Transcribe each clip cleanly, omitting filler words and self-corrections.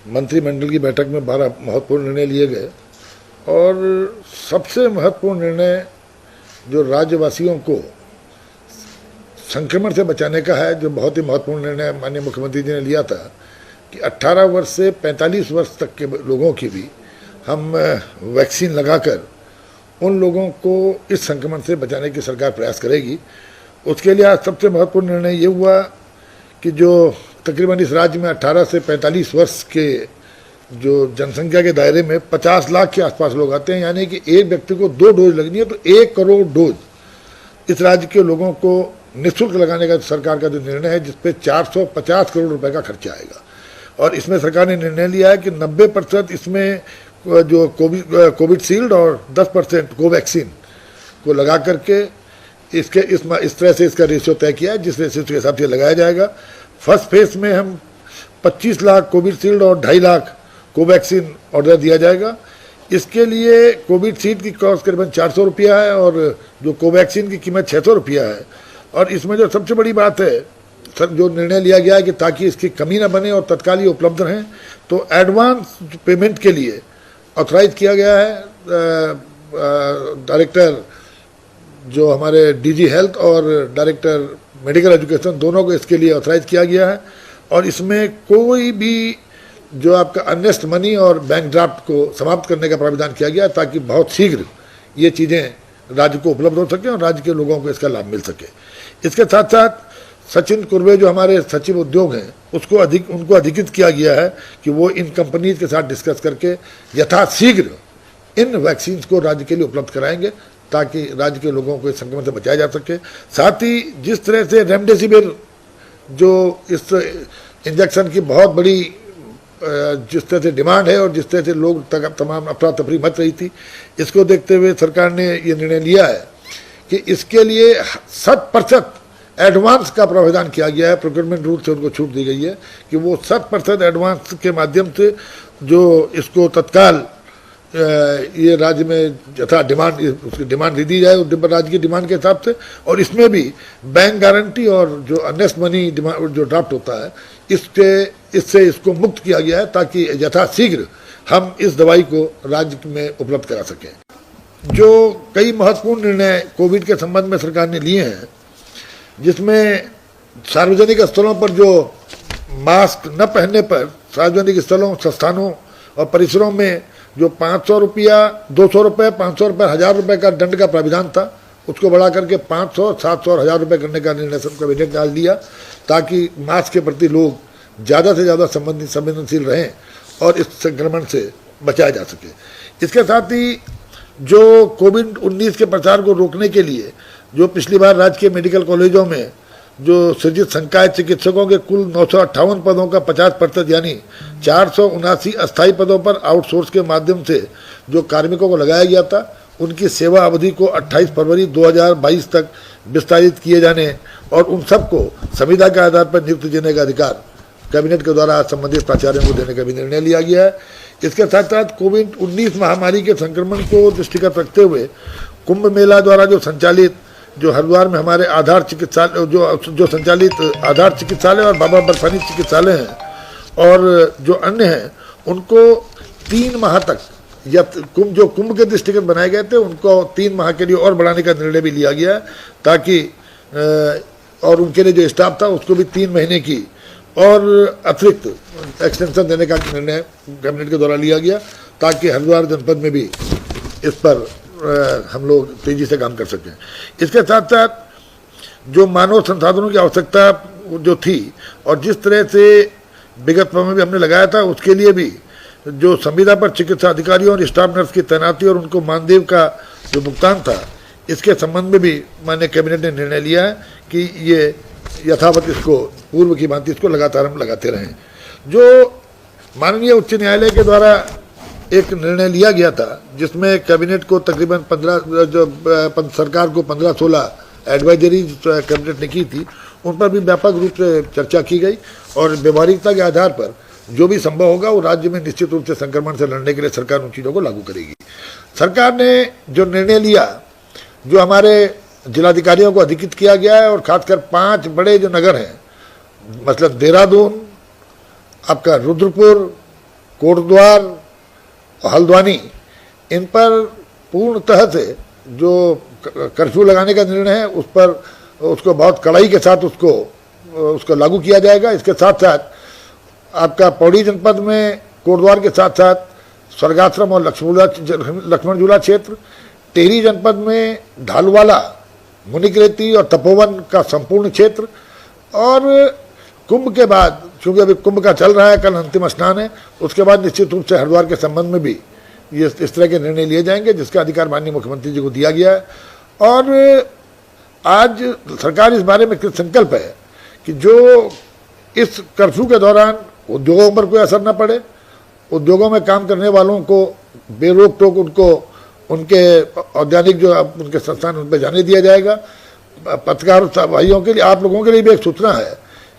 मंत्रिमंडल की बैठक में 12 महत्वपूर्ण निर्णय लिए गए और सबसे महत्वपूर्ण निर्णय जो राज्यवासियों को संक्रमण से बचाने का है, जो बहुत ही महत्वपूर्ण निर्णय माननीय मुख्यमंत्री जी ने लिया था कि 18 वर्ष से 45 वर्ष तक के लोगों की भी हम वैक्सीन लगाकर उन लोगों को इस संक्रमण से बचाने की सरकार प्रयास करेगी। उसके लिए आज सबसे महत्वपूर्ण निर्णय ये हुआ कि जो तकरीबन इस राज्य में 18 से 45 वर्ष के जो जनसंख्या के दायरे में 50 लाख के आसपास लोग आते हैं, यानी कि एक व्यक्ति को 2 डोज लगनी है, तो 1 करोड़ डोज इस राज्य के लोगों को निःशुल्क लगाने का सरकार का जो निर्णय है, जिसपे 450 करोड़ रुपए का खर्चा आएगा। और इसमें सरकार ने निर्णय लिया है कि 90% इसमें जो कोविड शील्ड और 10% कोवैक्सीन को लगा करके इसके इस तरह से इसका रेशियो तय किया है, जिस रेशियो के हिसाब से लगाया जाएगा। फर्स्ट फेज में हम 25 लाख कोविशील्ड और 2.5 लाख कोवैक्सीन ऑर्डर दिया जाएगा। इसके लिए कोविशील्ड की कॉस्ट करीबन 400 रुपया है और जो कोवैक्सीन की कीमत 600 रुपया है। और इसमें जो सबसे बड़ी बात है सर, जो निर्णय लिया गया है कि ताकि इसकी कमी ना बने और तत्काल ये उपलब्ध रहें, तो एडवांस पेमेंट के लिए ऑथराइज किया गया है। डायरेक्टर जो हमारे डीजी हेल्थ और डायरेक्टर मेडिकल एजुकेशन दोनों को इसके लिए ऑथराइज किया गया है। और इसमें कोई भी जो आपका अर्नेस्ट मनी और बैंक ड्राफ्ट को समाप्त करने का प्रावधान किया गया है, ताकि बहुत शीघ्र ये चीज़ें राज्य को उपलब्ध हो सकें और राज्य के लोगों को इसका लाभ मिल सके। इसके साथ साथ सचिन कुर्वे जो हमारे सचिव उद्योग हैं, उनको अधिकृत किया गया है कि वो इन कंपनीज के साथ डिस्कस करके यथाशीघ्र इन वैक्सीन को राज्य के लिए उपलब्ध कराएंगे, ताकि राज्य के लोगों को इस संक्रमण से बचाया जा सके। साथ ही जिस तरह से रेमडेसिविर जो इस इंजेक्शन की बहुत बड़ी जिस तरह से डिमांड है और जिस तरह से लोग तमाम अफरा तफरी मच रही थी, इसको देखते हुए सरकार ने ये निर्णय लिया है कि इसके लिए 100% एडवांस का प्रावधान किया गया है। प्रोक्योरमेंट रूल से उनको छूट दी गई है कि वो 100% एडवांस के माध्यम से जो इसको तत्काल ये राज्य में यथा डिमांड उसकी डिमांड दी जाए राज्य की डिमांड के हिसाब से। और इसमें भी बैंक गारंटी और जो अर्नेस्ट मनी जो ड्राफ्ट होता है, इससे इसको मुक्त किया गया है, ताकि यथाशीघ्र हम इस दवाई को राज्य में उपलब्ध करा सकें। जो कई महत्वपूर्ण निर्णय कोविड के संबंध में सरकार ने लिए हैं, जिसमें सार्वजनिक स्थलों पर जो मास्क न पहनने पर सार्वजनिक स्थलों, संस्थानों और परिसरों में जो 500 रुपया, 200 रुपये, 500 रुपये, 1000 रुपये का दंड का प्राविधान था, उसको बढ़ा करके 500, 700 और 1000 रुपये करने का निर्णय सब कैबिनेट ने आज लिया, ताकि मास्क के प्रति लोग ज़्यादा से ज़्यादा संवेदनशील रहें और इस संक्रमण से बचाया जा सके। इसके साथ ही जो कोविड-19 के प्रसार को रोकने के लिए जो पिछली बार राज्य के मेडिकल कॉलेजों में जो सृजित संकाय चिकित्सकों के कुल 958 पदों का 50% यानी 479 अस्थायी पदों पर आउटसोर्स के माध्यम से जो कार्मिकों को लगाया गया था, उनकी सेवा अवधि को 28 फरवरी 2022 तक विस्तारित किए जाने और उन सबको संविदा के आधार पर नियुक्ति देने का अधिकार कैबिनेट के द्वारा संबंधित प्राचार्यों को देने का भी निर्णय लिया गया है। इसके साथ साथ कोविड-19 महामारी के संक्रमण को दृष्टिगत रखते हुए कुंभ मेला द्वारा जो संचालित, जो हरिद्वार में हमारे आधार चिकित्सालय जो संचालित आधार चिकित्सालय और बाबा बर्फानी चिकित्सालय हैं और जो अन्य हैं, उनको 3 माह तक या जो कुंभ के दृष्टिगत बनाए गए थे, उनको 3 माह के लिए और बढ़ाने का निर्णय भी लिया गया है, ताकि और उनके लिए जो स्टाफ था उसको भी 3 महीने की और अतिरिक्त एक्सटेंशन देने का निर्णय कैबिनेट के द्वारा लिया गया, ताकि हरिद्वार जनपद में भी इस पर हम लोग तेजी से काम कर सकें। इसके साथ साथ जो मानव संसाधनों की आवश्यकता जो थी और जिस तरह से विगत में भी हमने लगाया था, उसके लिए भी जो संविदा पर चिकित्सा अधिकारियों और स्टाफ नर्स की तैनाती और उनको मानदेय का जो भुगतान था, इसके संबंध में भी माननीय कैबिनेट ने निर्णय लिया है कि ये यथावत इसको पूर्व की भांति इसको लगातार हम लगाते रहें। जो माननीय उच्च न्यायालय के द्वारा एक निर्णय लिया गया था, जिसमें कैबिनेट को तकरीबन 15 सरकार को 15-16 एडवाइजरी कैबिनेट ने की थी, उन पर भी व्यापक रूप से चर्चा की गई और व्यवहारिकता के आधार पर जो भी संभव होगा वो राज्य में निश्चित रूप से संक्रमण से लड़ने के लिए सरकार उन चीज़ों को लागू करेगी। सरकार ने जो निर्णय लिया, जो हमारे जिलाधिकारियों को अधिकृत किया गया है और खासकर 5 बड़े जो नगर हैं, मतलब देहरादून, आपका रुद्रपुर, कोटद्वार, हल्द्वानी, इन पर पूर्णतः से जो कर्फ्यू लगाने का निर्णय है उस पर उसको बहुत कड़ाई के साथ उसको लागू किया जाएगा। इसके साथ साथ आपका पौड़ी जनपद में कोटद्वार के साथ साथ स्वर्गाश्रम और लक्ष्मण झूला क्षेत्र, टिहरी जनपद में ढालवाला, मुनिकरेती और तपोवन का संपूर्ण क्षेत्र, और कुंभ के बाद, क्योंकि अभी कुंभ का चल रहा है, कल अंतिम स्नान है, उसके बाद निश्चित रूप से हरिद्वार के संबंध में भी ये इस तरह के निर्णय लिए जाएंगे जिसका अधिकार माननीय मुख्यमंत्री जी को दिया गया है। और आज सरकार इस बारे में कृत संकल्प है कि जो इस कर्फ्यू के दौरान उद्योगों पर कोई असर न पड़े, उद्योगों में काम करने वालों को बेरोक टोक उनको उनके औद्यानिक जो उनके संस्थान उन पर जाने दिया जाएगा। पत्रकार भाइयों के लिए, आप लोगों के लिए भी एक सूचना है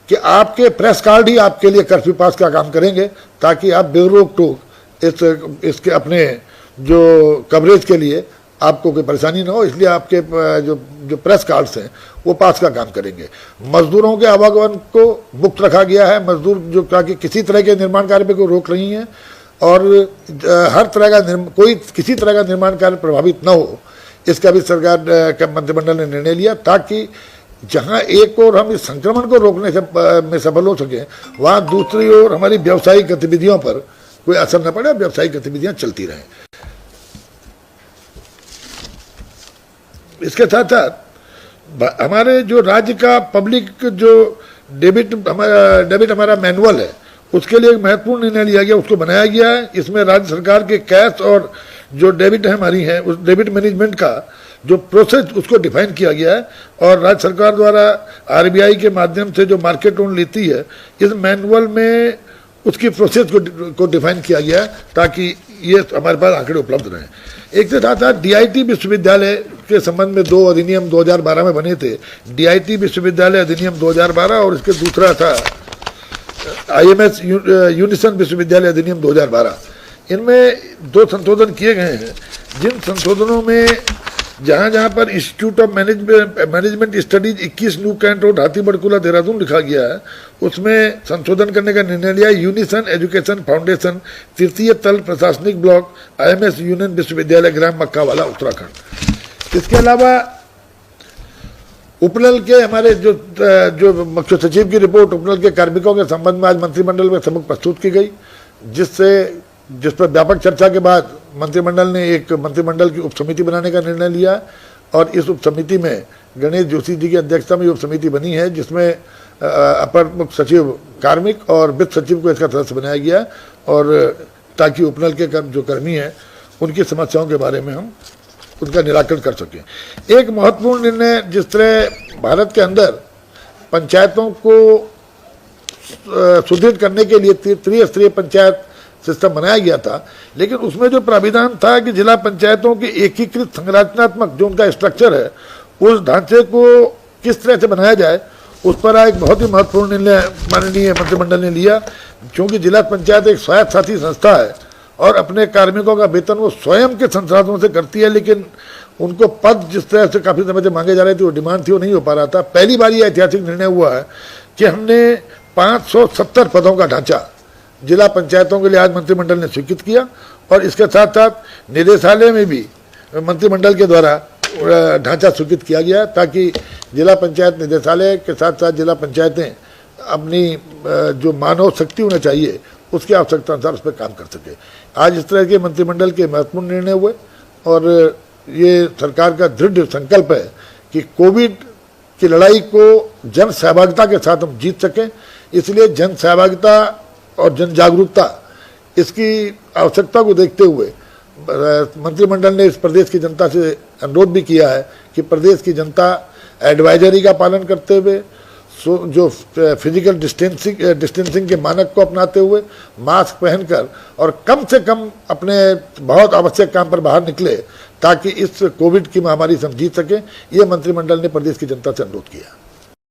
कि आपके प्रेस कार्ड ही आपके लिए कर्फ्यू पास का काम करेंगे, ताकि आप बेरोक टोक इसके अपने जो कवरेज के लिए आपको कोई परेशानी ना हो, इसलिए आपके जो प्रेस कार्ड्स हैं वो पास का काम करेंगे। मजदूरों के आवागमन को मुक्त रखा गया है। मजदूर जो ताकि किसी तरह के निर्माण कार्य पे कोई रोक नहीं है, और हर तरह का किसी तरह का निर्माण कार्य प्रभावित न हो, इसका भी सरकार का मंत्रिमंडल ने निर्णय लिया, ताकि जहां एक ओर हम इस संक्रमण को रोकने में सफल हो सके, वहां दूसरी ओर हमारी व्यावसायिक गतिविधियों पर कोई असर न पड़े, व्यावसायिक गतिविधियां चलती रहें। इसके साथ साथ हमारे जो राज्य का पब्लिक जो डेबिट हमारा मैनुअल है, उसके लिए एक महत्वपूर्ण निर्णय लिया गया, उसको बनाया गया है। इसमें राज्य सरकार के कैश और जो डेबिट है हमारी है, उस डेबिट मैनेजमेंट का जो प्रोसेस उसको डिफाइन किया गया है, और राज्य सरकार द्वारा आरबीआई के माध्यम से जो मार्केट लोन लेती है, इस मैनुअल में उसकी प्रोसेस को डिफाइन किया गया है, ताकि ये हमारे पास आंकड़े उपलब्ध रहें। एक के साथ साथ डीआईटी विश्वविद्यालय के संबंध में 2 अधिनियम 2012 में बने थे, डीआईटी विश्वविद्यालय अधिनियम 2012, और इसके दूसरा था आईएमएस यूनिसन विश्वविद्यालय अधिनियम 2012। इनमें 2 संशोधन किए गए हैं, जिन संशोधनों में जहां पर institute of management studies 21 new cantt road, Hathibarkala, Dehradun लिखा गया है, उसमें संशोधन करने का निर्णय लिया। यूनिसन एजुकेशन फाउंडेशन, तृतीय तल प्रशासनिक ब्लॉक, आईएमएस यूनियन विश्वविद्यालय, ग्राम मक्कावाला, उत्तराखंड। इसके अलावा उपनल के हमारे जो मुख्य सचिव की रिपोर्ट उपनल के कार्मिकों के संबंध में आज मंत्रिमंडल में सम्मुख प्रस्तुत की गई, जिस पर व्यापक चर्चा के बाद मंत्रिमंडल ने एक मंत्रिमंडल की उपसमिति बनाने का निर्णय लिया, और इस उपसमिति में गणेश जोशी जी की अध्यक्षता में उपसमिति बनी है, जिसमें अपर मुख्य सचिव कार्मिक और वित्त सचिव को इसका सदस्य बनाया गया, और ताकि उपनल के जो कर्मी हैं उनकी समस्याओं के बारे में हम उनका निराकरण कर सकें। एक महत्वपूर्ण निर्णय, जिस तरह भारत के अंदर पंचायतों को सुदृढ़ करने के लिए त्रिस्तरीय पंचायत सिस्टम बनाया गया था, लेकिन उसमें जो प्राविधान था कि जिला पंचायतों के एकीकृत संरचनात्मक जो उनका स्ट्रक्चर है, उस ढांचे को किस तरह से बनाया जाए, उस पर एक बहुत ही महत्वपूर्ण निर्णय माननीय मंत्रिमंडल ने लिया। क्योंकि जिला पंचायत एक स्वायत्त शासी संस्था है और अपने कार्मिकों का वेतन वो स्वयं के संसाधनों से करती है, लेकिन उनको पद जिस तरह से काफ़ी समय से मांगे जा रहे थे, वो डिमांड थी, वो नहीं हो पा रहा था। पहली बार ये ऐतिहासिक निर्णय हुआ है कि हमने 570 पदों का ढांचा जिला पंचायतों के लिए आज मंत्रिमंडल ने स्वीकृत किया, और इसके साथ साथ निदेशालय में भी मंत्रिमंडल के द्वारा ढांचा स्वीकृत किया गया, ताकि जिला पंचायत निदेशालय के साथ साथ जिला पंचायतें अपनी जो मानव शक्ति होना चाहिए उसकी आवश्यकता अनुसार उस पर काम कर सके। आज इस तरह के मंत्रिमंडल के महत्वपूर्ण निर्णय हुए, और ये सरकार का दृढ़ संकल्प है कि कोविड की लड़ाई को जन सहभागिता के साथ हम जीत सकें। इसलिए जन सहभागिता और जन जागरूकता, इसकी आवश्यकता को देखते हुए मंत्रिमंडल ने इस प्रदेश की जनता से अनुरोध भी किया है कि प्रदेश की जनता एडवाइजरी का पालन करते हुए, जो फिजिकल डिस्टेंसिंग के मानक को अपनाते हुए, मास्क पहनकर और कम से कम अपने बहुत आवश्यक काम पर बाहर निकले, ताकि इस कोविड की महामारी से हम जीत सकें। ये मंत्रिमंडल ने प्रदेश की जनता से अनुरोध किया।